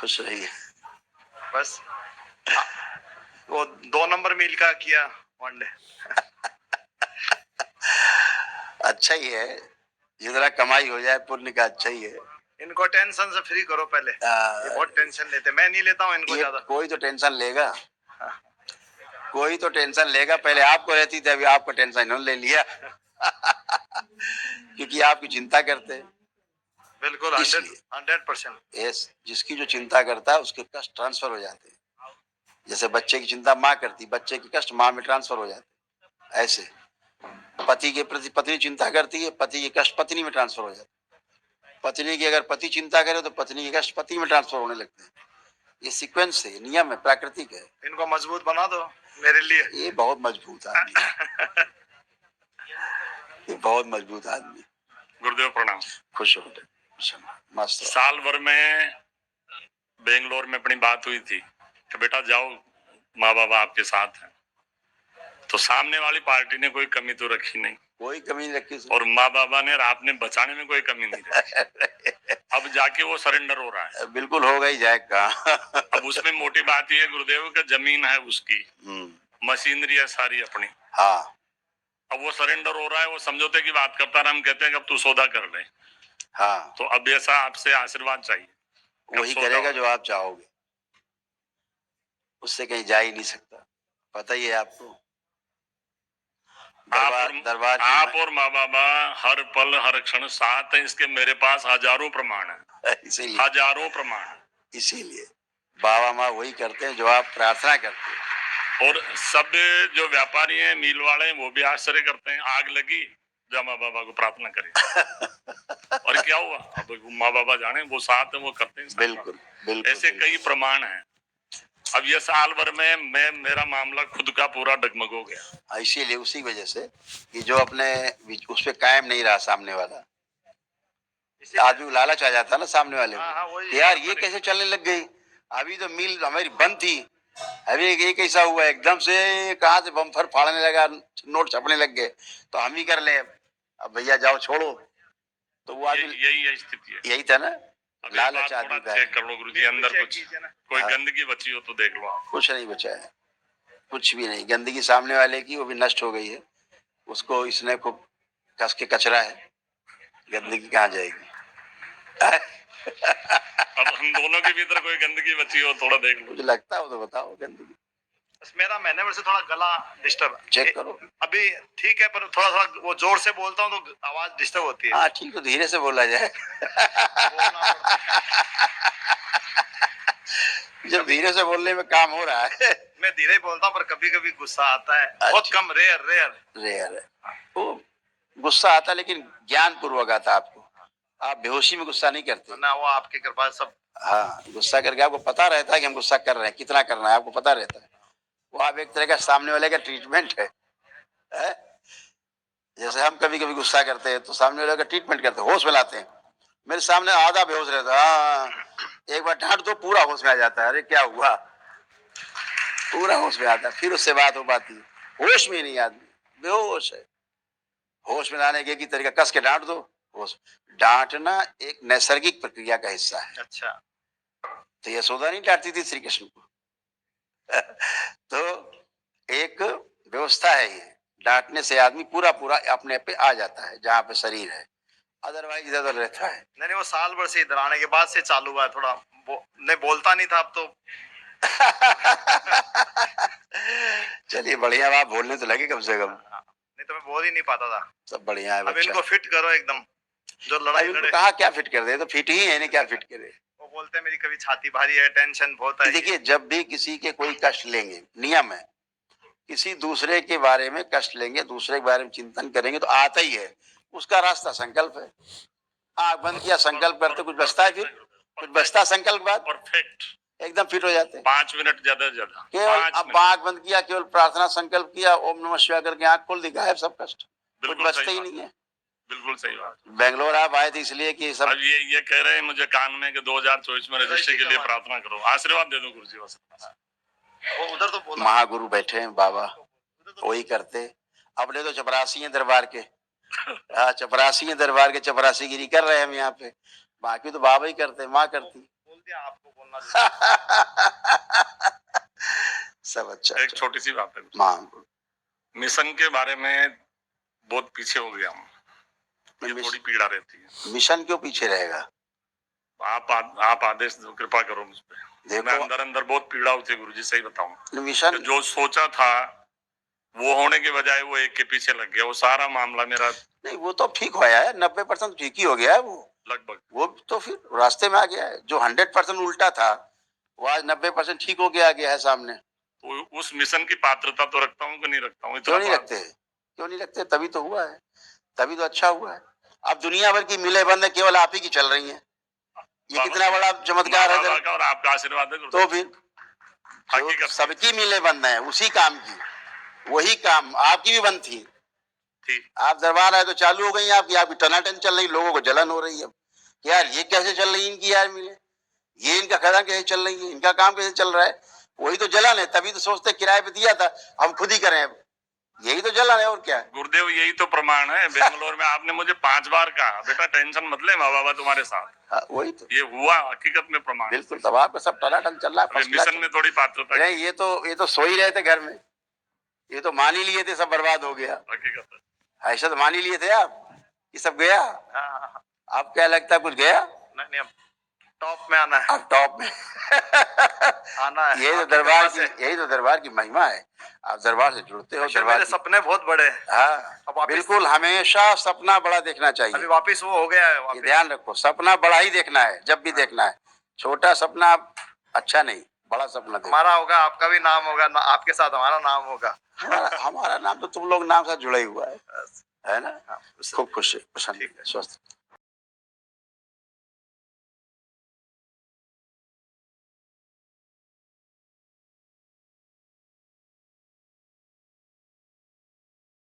खुश रहिए। बस वो 2 नंबर मील का किया वनडे। अच्छा ही है, जितना कमाई हो जाए पुण्य का अच्छा ही है। इनको टेंशन से फ्री करो पहले। ये बहुत टेंशन लेते, मैं नहीं लेता हूँ इनको ज्यादा। कोई तो टेंशन लेगा, कोई तो टेंशन लेगा। पहले आपको रहती थी, अभी आपको टेंशन इन्होंने ले लिया। क्योंकि आपकी चिंता करते हैं। बिल्कुल 100%। यस, जिसकी जो चिंता करता है उसके कष्ट ट्रांसफर हो जाते हैं। जैसे बच्चे की चिंता माँ करती, बच्चे के कष्ट माँ में ट्रांसफर हो जाते हैं। ऐसे पति के प्रति पत्नी चिंता करती है, पति के कष्ट पत्नी में ट्रांसफर हो जाते हैं। पत्नी की अगर पति चिंता करे तो पत्नी के कष्ट पति में ट्रांसफर होने लगते हैं। ये सीक्वेंस है, नियम है, प्राकृतिक है। इनको मजबूत बना दो मेरे लिए। ये बहुत मजबूत आदमी है। ये बहुत मजबूत आदमी। गुरुदेव प्रणाम। खुश हो मस्त। साल भर में बेंगलोर में अपनी बात हुई थी कि बेटा जाओ, माँ बाबा आपके साथ हैं। तो सामने वाली पार्टी ने कोई कमी तो रखी नहीं, कोई कमी नहीं रखी, और माँ बाबा ने आपने बचाने में कोई कमी नहीं रखी। अब जाके वो सरेंडर हो रहा है। बिल्कुल होगा ही जाएगा। अब उसमें मोटी बात ये है गुरुदेव का, जमीन है उसकी, मशीनरी है सारी अपनी। हाँ, अब वो सरेंडर हो रहा है, वो समझौते की बात करता है, हम कहते हैं कि अब तू सौदा कर ले। हाँ, तो अब ऐसा आपसे आशीर्वाद चाहिए। वही करेगा जो आप चाहोगे, उससे कहीं जा ही नहीं सकता। पता ही है आपको। दरबार आप और माँ बाबा हर पल हर क्षण साथ हैं, इसके मेरे पास हजारों प्रमाण है। इसीलिए हजारों प्रमाण। इसीलिए बाबा माँ वही करते हैं जो आप प्रार्थना करते हैं। और सब जो व्यापारी हैं, मील वाले हैं, वो भी आश्चर्य करते हैं। आग लगी, जो माँ बाबा को प्रार्थना करें। और क्या हुआ, अब माँ बाबा जाने, वो साथ हैं, वो करते हैं। बिल्कुल बिल्कुल। ऐसे कई प्रमाण हैं। अब ये साल भर में मेरा मामला खुद का पूरा डगमग हो गया। इसीलिए उसी वजह से कि जो अपने उस पे कायम नहीं रहा सामने वाला, आदमी लालच आ जाता है ना सामने वाले को। यार ये कैसे चलने लग गई, अभी तो मिल हमारी बंद थी, अभी ये कैसा हुआ, एकदम से कहां से बम्फर फाड़ने लगा, नोट छपने लग गए, तो हम ही कर ले। अब भैया जाओ छोड़ो। तो वो आदमी यही स्थिति है। यही था ना, लालच आदमी का। चेक कर लो गुरुजी, अंदर कुछ कोई गंदगी बची हो तो देख लो आप। कुछ नहीं बचा है, कुछ भी नहीं। गंदगी सामने वाले की, वो भी नष्ट हो गई है। उसको इसने खूब कस के कचरा है, गंदगी कहाँ जाएगी। अब हम दोनों के भीतर कोई गंदगी बची हो थोड़ा देख लो। मुझे लगता हो तो बताओ। गंदगी मेरा मैंने से थोड़ा गला डिस्टर्ब है, चेक करो। अभी ठीक है, पर थोड़ा थोड़ा वो जोर से बोलता हूँ तो आवाज डिस्टर्ब होती है। हाँ ठीक, तो धीरे से बोला जाए। जब धीरे से बोलने में काम हो रहा है। मैं धीरे ही बोलता हूँ, पर कभी कभी गुस्सा आता है। बहुत कम, रेयर है। वो गुस्सा आता है, लेकिन ज्ञान पूर्वक आता है आपको। आप बेहोशी में गुस्सा नहीं करते ना, वो आपकी कृपा सब। हाँ, गुस्सा करके आपको पता रहता है कि हम गुस्सा कर रहे हैं, कितना करना है आपको पता रहता है। वो आप एक तरह का सामने वाले का ट्रीटमेंट है। जैसे हम कभी कभी गुस्सा करते हैं तो सामने वाले का ट्रीटमेंट करते हैं, होश में लाते हैं। मेरे सामने आधा बेहोश रहता है, एक बार डांट दो पूरा होश में आ जाता है। अरे क्या हुआ, पूरा होश में आता है, फिर उससे बात हो पाती है। होश में नहीं, आदमी बेहोश है। होश में लाने के तरीका, कस के डांट दो। होश डांटना एक नैसर्गिक प्रक्रिया का हिस्सा है। अच्छा, तो यशोदा नहीं डांटती थी श्री कृष्ण को। तो एक व्यवस्था है ये, डांटने से आदमी पूरा पूरा अपने पे आ जाता है जहाँ पे शरीर है, अदरवाइज इधर उधर रहता है। नहीं, वो साल भर से इधर आने के बाद से चालू हुआ है। थोड़ा नहीं बोलता नहीं था, अब तो। चलिए बढ़िया, आप बोलने तो लगे कम से कम। नहीं तो मैं बोल ही नहीं पाता था। सब बढ़िया है। अब इनको फिट करो एकदम, जो लड़ाई लड़े। कहा क्या फिट कर दे, तो फिट ही है, नहीं क्या फिट करे। वो बोलते हैं मेरी कभी छाती भारी है, टेंशन बहुत है। देखिए, जब भी किसी के कोई कष्ट लेंगे, नियम है, किसी दूसरे के बारे में कष्ट लेंगे, दूसरे के बारे में चिंतन करेंगे तो आता ही है। उसका रास्ता संकल्प है। आंख बंद किया, संकल्प करते, कुछ बचता है, फिर कुछ बचता संकल्प बाद परफेक्ट एकदम फिट हो जाते हैं। 5 मिनट ज्यादा ज्यादा केवल अब आंख बंद किया, केवल प्रार्थना संकल्प किया, ओम नमः शिवाय करके आंख खोल दी, गायब सब कष्ट, कुछ बचते ही नहीं है। बिल्कुल सही बात। बेंगलोर आप आए थे इसलिए कि सब अब ये कह रहे हैं मुझे कान में कि 2024 में रजिस्ट्री के लिए प्रार्थना करो, आशीर्वाद दे दो गुरुजी। बस वो उधर तो महागुरु बैठे हैं बाबा, वही करते। अपने तो चपरासी हैं दरबार के। चपरासी हैं दरबार के, चपरासी गिरी कर रहे हैं हम यहाँ पे। बाकी तो बाबा ही करते, माँ करती। बोल दिया, आपको बोलना सब अच्छा एक छोटी सी बात है, हाँ मिशन के बारे में बहुत पीछे हो गया हूँ, ये थोड़ी पीड़ा रहती है। मिशन क्यों पीछे रहेगा? आप आदेश दो, कृपा करो मुझ पे। देखो मैं अंदर बहुत पीड़ा होती है गुरुजी, सही बताऊं। मिशन जो सोचा था वो होने के बजाय वो एक के पीछे लग गया, वो सारा मामला मेरा नहीं, वो तो ठीक होया है, 90% ठीक ही हो गया है वो लगभग। वो तो फिर रास्ते में आ गया है। जो 100% उल्टा था वो आज 90% ठीक हो गया, आ गया है सामने। तो उस मिशन की पात्रता तो रखता हूँ कि नहीं रखता हूँ? क्यों नहीं रखते? क्यों नहीं रखते? तभी तो हुआ है, तभी तो अच्छा हुआ है। अब दुनिया भर की मिले बंद केवल आप ही की चल रही हैं। ये कितना बड़ा चमत्कार है बाबा का और आपका आशीर्वाद है। तो फिर सबकी मिले बंद है उसी काम की, वही काम आपकी भी बंद थी। आप दरबार आए तो चालू हो गई आपकी टनाटन चल रही, लोगों को जलन हो रही है यार, ये कैसे चल रही है इनकी यार मिले, ये इनका खजाना कैसे चल रही है, इनका काम कैसे चल रहा है। वही तो जलन है, तभी तो सोचते किराए पे दिया था हम खुद ही करें, अब यही तो जलन है और क्या है। गुरुदेव यही तो प्रमाण है, बेंगलोर में आपने मुझे 5 बार कहा बेटा टेंशन मत ले, माँ बाबा तुम्हारे साथ। वही तो ये हुआ हकीकत में प्रमाण। बिल्कुल, तब आपका सब टनाटन चल रहा है। मिशन में थोड़ी पात्रता नहीं, ये तो सो ही रहे थे घर में, ये तो मान ही लिए थे सब बर्बाद हो गया। हकीकत है, ऐसा तो मान ही लिए थे आप, ये सब गया। आप क्या लगता है कुछ गया? नहीं, अब टॉप में आना है, अब टॉप में आना है। यही तो दरबार की महिमा है। आप दरबार से जुड़ते हो। दरबार मेरे सपने बहुत बड़े हैं। हाँ बिल्कुल, हमेशा सपना बड़ा देखना चाहिए। अभी वापिस वो हो गया है, ये ध्यान रखो, सपना बड़ा ही देखना है जब भी देखना है, छोटा सपना अच्छा नहीं, बड़ा सपना देखो। हमारा होगा, आपका भी नाम होगा, आपके साथ हमारा नाम होगा। हमारा नाम तो तुम लोग नाम से जुड़ा ही हुआ है ना। खूब खुश, प्रसन्न, स्वस्थ।